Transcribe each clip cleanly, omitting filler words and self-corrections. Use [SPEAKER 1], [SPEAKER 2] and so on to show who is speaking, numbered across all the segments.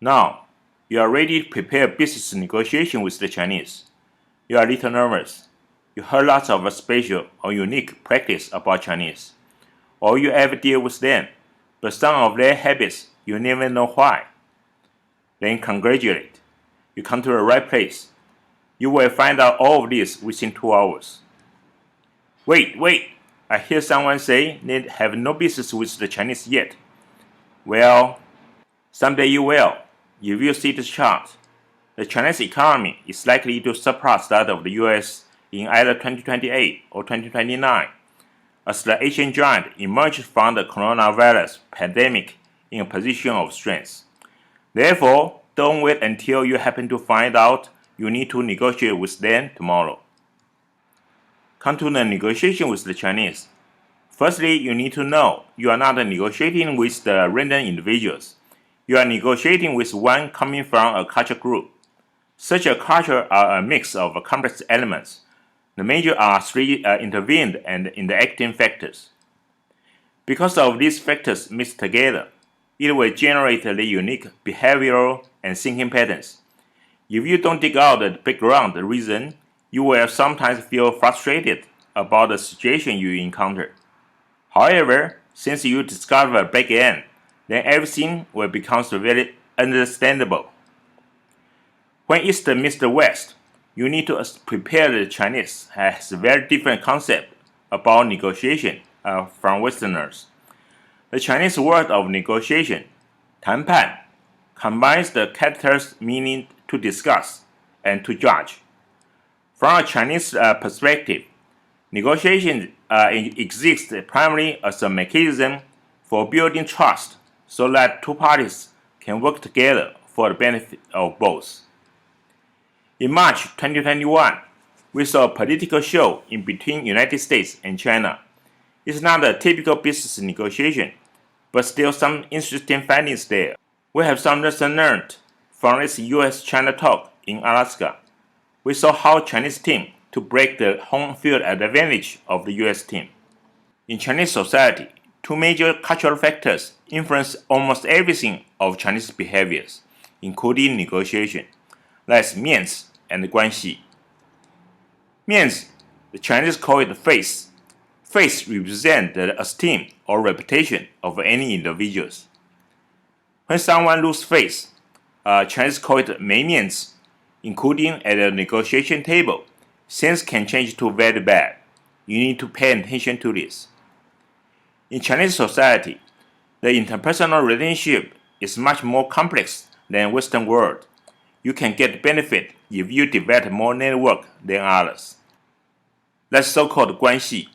[SPEAKER 1] Now, you are ready to prepare business negotiation with the Chinese. You are a little nervous. You heard lots of special or unique practice about Chinese. Or you ever deal with them, but some of their habits you never know why. Then congratulate. You come to the right place. You will find out all of this within 2 hours. Wait, I hear someone say they have no business with the Chinese yet. Well, someday you will. If you see the chart, the Chinese economy is likely to surpass that of the US in either 2028 or 2029, as the Asian giant emerges from the coronavirus pandemic in a position of strength. Therefore, don't wait until you happen to find out you need to negotiate with them tomorrow. Come to the negotiation with the Chinese. Firstly, you need to know you are not negotiating with the random individuals. You are negotiating with one coming from a culture group. Such a culture are a mix of complex elements. The major are three intervened and interacting factors. Because of these factors mixed together, it will generate the unique behavioral and thinking patterns. If you don't dig out the background reason, you will sometimes feel frustrated about the situation you encounter. However, since you discover back end, then everything will become very understandable. When East meets the West, you need to prepare the Chinese has a very different concept about negotiation from Westerners. The Chinese word of negotiation, 谈判, combines the characters meaning to discuss and to judge. From a Chinese perspective, negotiation exists primarily as a mechanism for building trust so that two parties can work together for the benefit of both. In March 2021, we saw a political show in between United States and China. It's not a typical business negotiation, but still some interesting findings there. We have some lessons learned from this US-China talk in Alaska. We saw how Chinese team to break the home field advantage of the US team. In Chinese society, two major cultural factors influence almost everything of Chinese behaviors, including negotiation. That's 面子 and 关系. 面子, the Chinese call it face. Face represents the esteem or reputation of any individuals. When someone loses face, Chinese call it 没面子, including at a negotiation table. Things can change to very bad. You need to pay attention to this. In Chinese society, the interpersonal relationship is much more complex than Western world. You can get benefit if you develop more network than others. That's so-called 关系.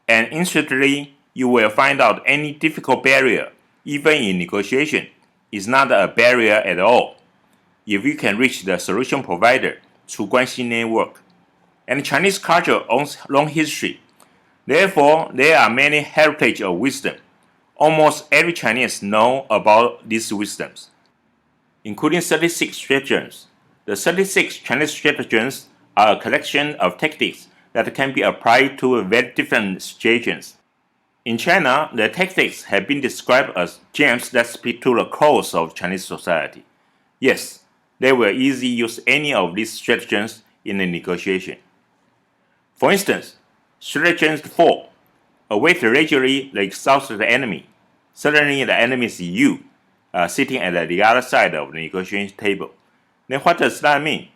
[SPEAKER 1] And instantly, you will find out any difficult barrier, even in negotiation, is not a barrier at all if you can reach the solution provider through 关系 network. And Chinese culture owns long history. Therefore, there are many heritage of wisdom. Almost every Chinese know about these wisdoms, including 36 stratagems. The 36 Chinese stratagems are a collection of tactics that can be applied to very different situations. In China, the tactics have been described as gems that speak to the core of Chinese society. Yes, they will easily use any of these stratagems in a negotiation. For instance, stratagem 4, await leisurely the exhausted enemy. Suddenly the enemy is you, sitting at the other side of the negotiation table. Then what does that mean?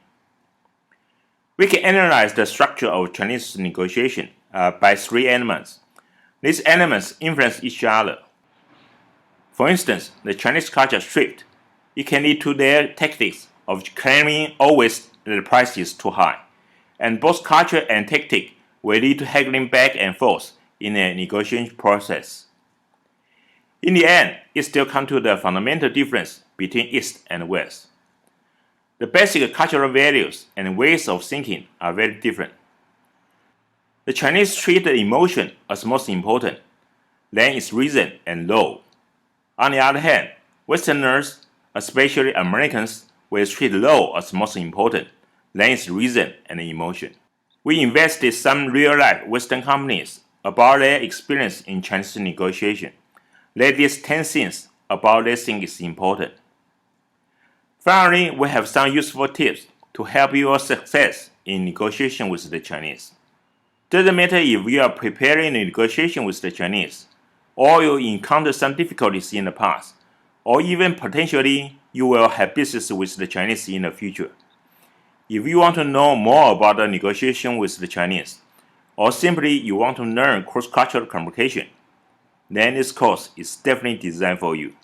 [SPEAKER 1] We can analyze the structure of Chinese negotiation by three elements. These elements influence each other. For instance, the Chinese culture strict. It can lead to their tactics of claiming always that the price is too high. And both culture and tactic will lead to haggling back and forth in a negotiation process. In the end, it still comes to the fundamental difference between East and West. The basic cultural values and ways of thinking are very different. The Chinese treat the emotion as most important, then its reason and law. On the other hand, Westerners, especially Americans, will treat law as most important, then its reason and emotion. We invested some real-life Western companies about their experience in Chinese negotiation. They list 10 things about their thing is important. Finally, we have some useful tips to help your success in negotiation with the Chinese. Doesn't matter if you are preparing a negotiation with the Chinese, or you encounter some difficulties in the past, or even potentially you will have business with the Chinese in the future. If you want to know more about the negotiation with the Chinese, or simply you want to learn cross-cultural communication, then this course is definitely designed for you.